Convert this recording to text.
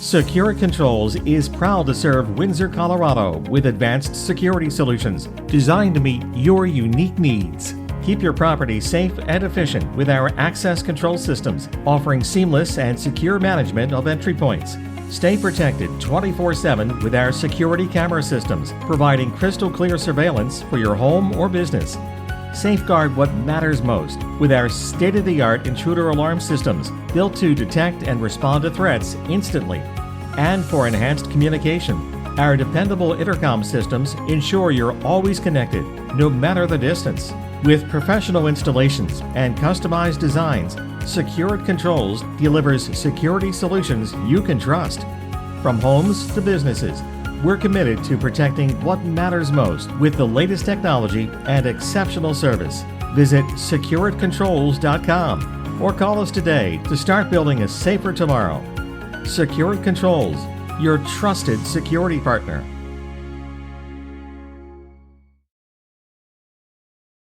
Secured Controls is proud to serve Windsor, Colorado with advanced security solutions designed to meet your unique needs. Keep your property safe and efficient with our access control systems, offering seamless and secure management of entry points. Stay protected 24/7 with our security camera systems, providing crystal clear surveillance for your home or business. Safeguard what matters most with our state-of-the-art intruder alarm systems, built to detect and respond to threats instantly. And for enhanced communication, our dependable intercom systems ensure you're always connected, no matter the distance. With professional installations and customized designs, Secured Controls delivers security solutions you can trust. From homes to businesses, we're committed to protecting what matters most with the latest technology and exceptional service. Visit securedcontrols.com or call us today to start building a safer tomorrow. Secured Controls, your trusted security partner.